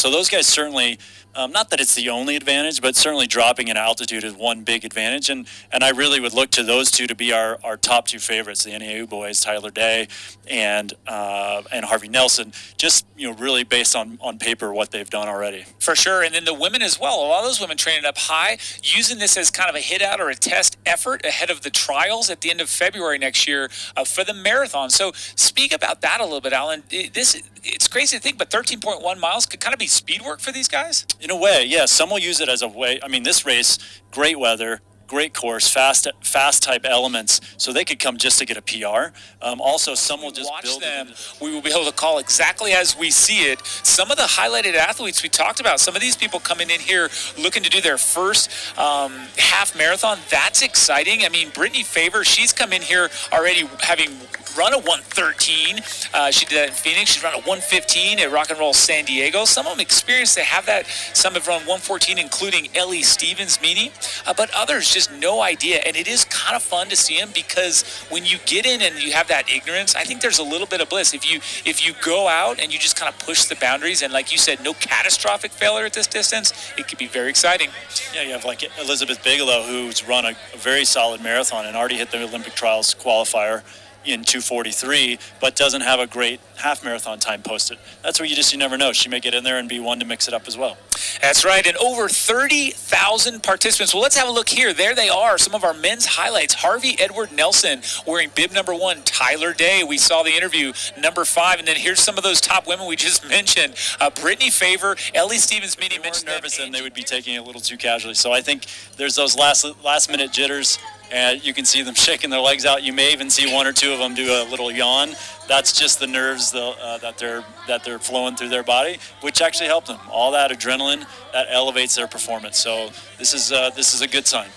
So those guys certainly, not that it's the only advantage, but certainly dropping in altitude is one big advantage. And I really would look to those two to be our top two favorites, the NAU boys, Tyler Day and Harvey Nelson, just, really based on paper what they've done already. For sure. And then the women as well. A lot of those women training up high, using this as kind of a hit out or a test effort ahead of the trials at the end of February next year for the marathon. So speak about that a little bit, Alan. It's crazy to think, but 13.1 miles could kind of be speed work for these guys? In a way, yeah. Some will use it as a way. I mean, this race, great weather, great course, fast type elements, so they could come just to get a PR. Also, some will just watch them. We will be able to call exactly as we see it. Some of the highlighted athletes we talked about, some of these people coming in here looking to do their first half marathon. That's exciting. I mean, Britney Faber, she's come in here already having run a 1:13. She did that in Phoenix. She's run a 1:15 at Rock and Roll San Diego. Some of them experienced to have that. Some have run 1:14, including Ellie Stevens, Meany, but others just no idea. And it is kind of fun to see them, because when you get in and you have that ignorance, I think there's a little bit of bliss. If you go out and you just kind of push the boundaries, and like you said, no catastrophic failure at this distance, it could be very exciting. Yeah, you have like Elizabeth Bigelow, who's run a very solid marathon and already hit the Olympic trials qualifier in 2:43, but doesn't have a great half marathon time posted. That's where you never know. She may get in there and be one to mix it up as well. That's right, and over 30,000 participants. Well, let's have a look here. There they are, some of our men's highlights. Harvey Edward Nelson wearing bib number 1. Tyler Day, we saw the interview, number 5. And then here's some of those top women we just mentioned. Britney Faber, Ellie Stevens, Meany mentioned nervous, and they would be taking it a little too casually. So I think there's those last minute jitters, and you can see them shaking their legs out. You may even see one or two of them do a little yawn. That's just the nerves that they're flowing through their body, which actually help them. All that adrenaline, that elevates their performance. So this is a good sign.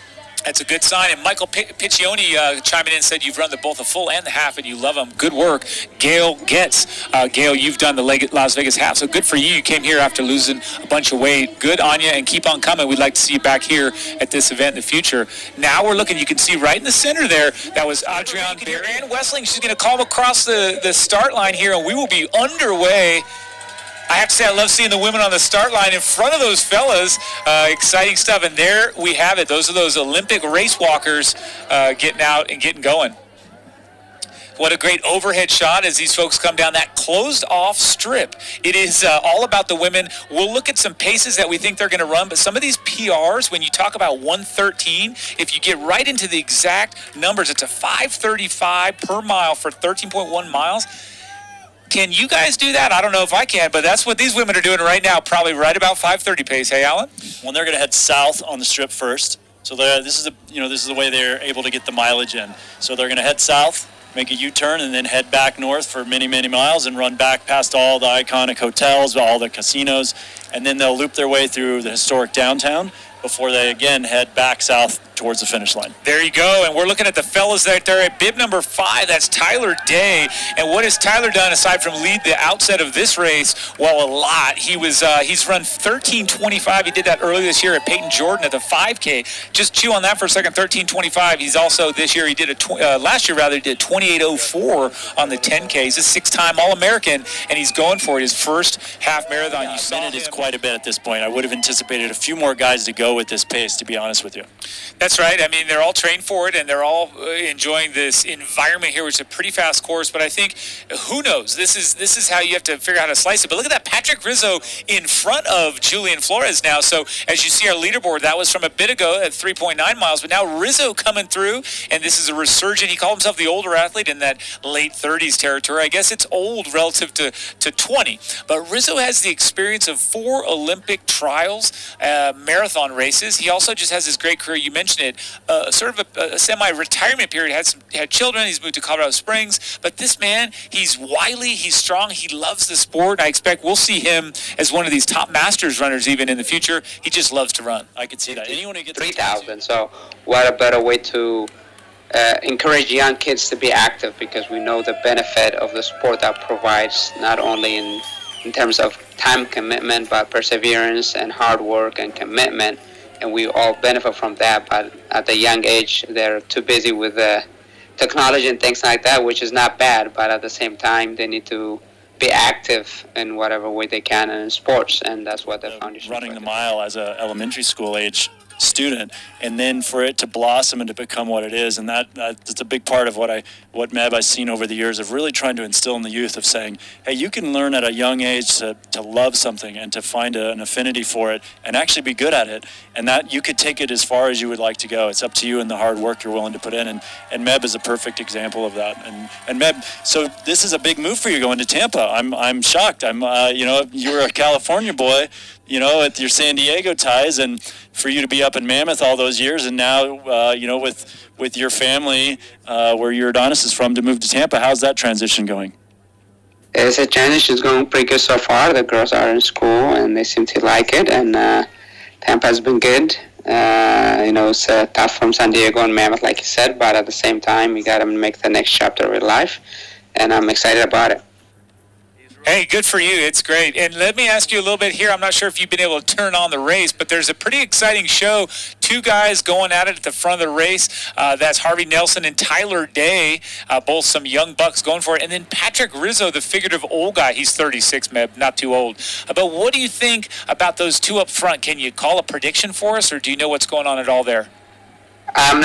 That's a good sign. And Michael Piccioni chiming in said you've run both the full and the half, and you love them. Good work. Gail Getz. Gail, you've done the Las Vegas half, so good for you. You came here after losing a bunch of weight. Good on you, and keep on coming. We'd like to see you back here at this event in the future. Now we're looking, you can see right in the center there, that was Adrienne Barry. Ann Wessling, she's going to call across the start line here, and we will be underway. I have to say, I love seeing the women on the start line in front of those fellas. Exciting stuff. And there we have it. Those are those Olympic race walkers getting out and getting going. What a great overhead shot as these folks come down that closed-off strip. It is all about the women. We'll look at some paces that we think they're going to run, but some of these PRs, when you talk about 1:13, if you get right into the exact numbers, it's a 5:35 per mile for 13.1 miles. Can you guys do that? I don't know if I can, but that's what these women are doing right now, probably right about 5:30 pace. Hey, Alan? Well, they're going to head south on the strip first. So this is the way they're able to get the mileage in. So they're going to head south, make a U-turn, and then head back north for many, many miles and run back past all the iconic hotels, all the casinos, and then they'll loop their way through the historic downtown before they again head back south towards the finish line. There you go, and we're looking at the fellas right there at bib number 5. That's Tyler Day. And what has Tyler done aside from lead the outset of this race? Well, a lot. He's run 13:25. He did that earlier this year at Peyton Jordan at the 5K. Just chew on that for a second. 13:25. He's also this year last year he did 28:04 on the 10K. He's a 6-time All-American, and he's going for it. His first half marathon. Yeah, a minute is quite a bit at this point. I would have anticipated a few more guys to go with this pace, to be honest with you. That's right. I mean, they're all trained for it, and they're all enjoying this environment here, which is a pretty fast course. But I think, who knows? This is how you have to figure out how to slice it. But look at that, Patrick Rizzo in front of Julian Flores now. So as you see our leaderboard, that was from a bit ago at 3.9 miles. But now Rizzo coming through, and this is a resurgent. He called himself the older athlete in that late 30s territory. I guess it's old relative to 20. But Rizzo has the experience of 4 Olympic trials, marathon races. He also just has this great career. You mentioned it, sort of a semi-retirement period. Had children. He's moved to Colorado Springs. But this man, he's wily. He's strong. He loves the sport. I expect we'll see him as one of these top Masters runners even in the future. He just loves to run. I could see that. Anyone who gets 3,000. So what a better way to encourage young kids to be active, because we know the benefit of the sport that provides, not only in terms of time commitment, but perseverance and hard work and commitment. And we all benefit from that, but at a young age, they're too busy with technology and things like that, which is not bad, but at the same time, they need to be active in whatever way they can in sports, and that's what the foundation. Running the mile as a elementary school age student, and then for it to blossom and to become what it is, and that's a big part of what Meb I've seen over the years of really trying to instill in the youth of saying, hey, you can learn at a young age to love something and to find an affinity for it and actually be good at it, and that you could take it as far as you would like to go. It's up to you and the hard work you're willing to put in, and Meb is a perfect example of that. And Meb, so this is a big move for you going to Tampa. I'm shocked. You were a California boy, at your San Diego ties, and for you to be up in Mammoth all those years, and now, with your family, where your Adonis is from, to move to Tampa, how's that transition going? It's a transition. It's going pretty good so far. The girls are in school, and they seem to like it, and Tampa has been good. It's tough from San Diego and Mammoth, like you said, but at the same time, you got to make the next chapter of your life, and I'm excited about it. Hey, good for you. It's great. And let me ask you a little bit here. I'm not sure if you've been able to turn on the race, but there's a pretty exciting show. Two guys going at it at the front of the race. That's Harvey Nelson and Tyler Day, both some young bucks going for it. And then Patrick Rizzo, the figurative old guy. He's 36, Meb, not too old. But what do you think about those two up front? Can you call a prediction for us, or do you know what's going on at all there? I'm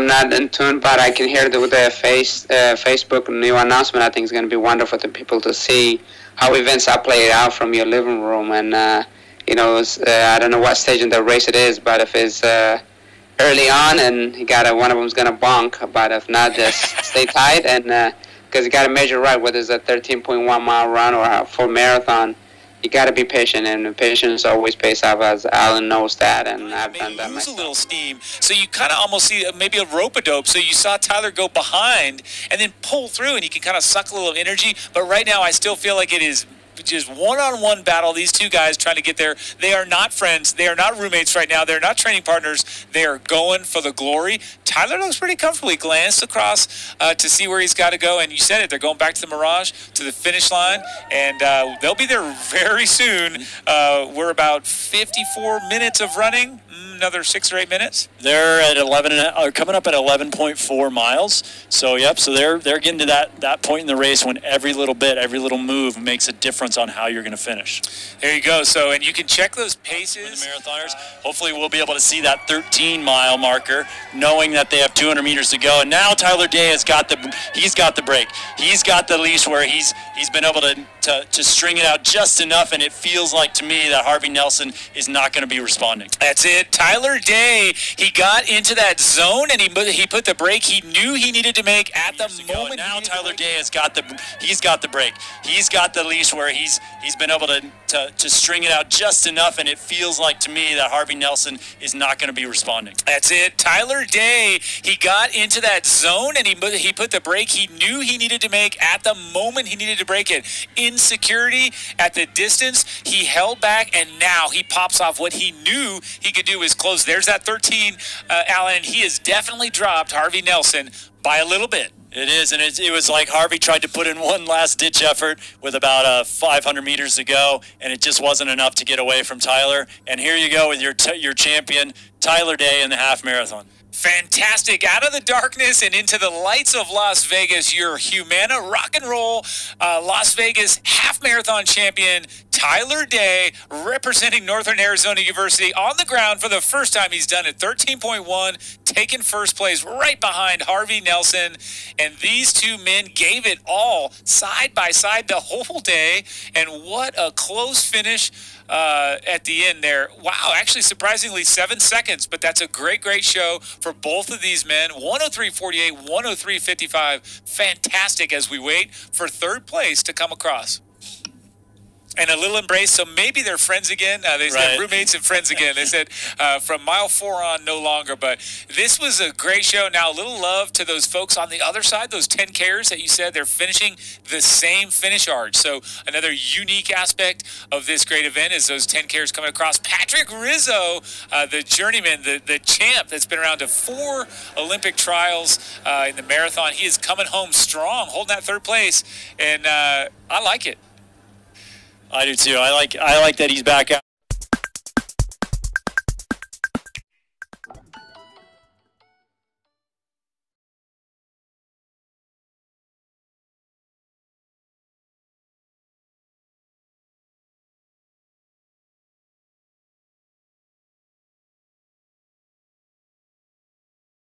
not in tune, but I can hear the Facebook new announcement. I think it's going to be wonderful for people to see how events are played out from your living room. And I don't know what stage in the race it is, but if it's early on and you got one of them's going to bonk, but if not, just stay tight, and because you got to measure right whether it's a 13.1 mile run or a full marathon. You got to be patient, and patience always pays off, as Alan knows that, and I've done that myself. Lose a little steam, so you kind of almost see maybe a rope-a-dope. So you saw Tyler go behind and then pull through, and he can kind of suck a little energy. But right now, I still feel like it is just one-on-one battle. These two guys trying to get there. They are not friends. They are not roommates right now. They're not training partners. They are going for the glory. Tyler looks pretty comfortable. He glanced across to see where he's got to go, and you said it. They're going back to the Mirage, to the finish line, and they'll be there very soon. We're about 54 minutes of running. Another 6 or 8 minutes. They're at coming up at 11.4 miles. So they're getting to that point in the race when every little bit, every little move makes a difference on how you're going to finish. There you go. So, and you can check those paces. The marathoners, hopefully we'll be able to see that 13-mile marker, knowing that they have 200 meters to go. And now Tyler Day has got the break. He's got the leash where he's been able to string it out just enough, and it feels like to me that Harvey Nelson is not going to be responding. That's it. Tyler Day, he got into that zone, and he put the break he knew he needed to make at the moment. Now Tyler Day has got the break. He's got the leash where he's been able to string it out just enough, and it feels like to me that Harvey Nelson is not going to be responding. That's it. Tyler Day, he got into that zone, and he put the break he knew he needed to make at the moment he needed to break it. Insecurity at the distance, he held back, and now he pops off what he knew he could do is close. There's that 13, Alan, and he has definitely dropped Harvey Nelson by a little bit. It is, and it was like Harvey tried to put in one last-ditch effort with about 500 meters to go, and it just wasn't enough to get away from Tyler. And here you go with your champion, Tyler Day, in the half marathon. Fantastic. Out of the darkness and into the lights of Las Vegas, your Humana Rock and Roll Las Vegas half marathon champion, Tyler Day, representing Northern Arizona University on the ground for the first time. He's done it 13.1, taking first place right behind Harvey Nelson. And these two men gave it all side by side the whole day. And what a close finish at the end there. Wow, actually surprisingly 7 seconds, but that's a great show for both of these men. 103.48, 103.55. Fantastic as we wait for third place to come across. And a little embrace, so maybe they're friends again. They said roommates and friends again. They said from mile 4 on, no longer. But this was a great show. Now, a little love to those folks on the other side, those 10Kers that you said, they're finishing the same finish arch. So another unique aspect of this great event is those 10Kers coming across. Patrick Rizzo, the journeyman, the champ that's been around to 4 Olympic trials in the marathon. He is coming home strong, holding that third place. And I like it. I do too. I like that he's back out.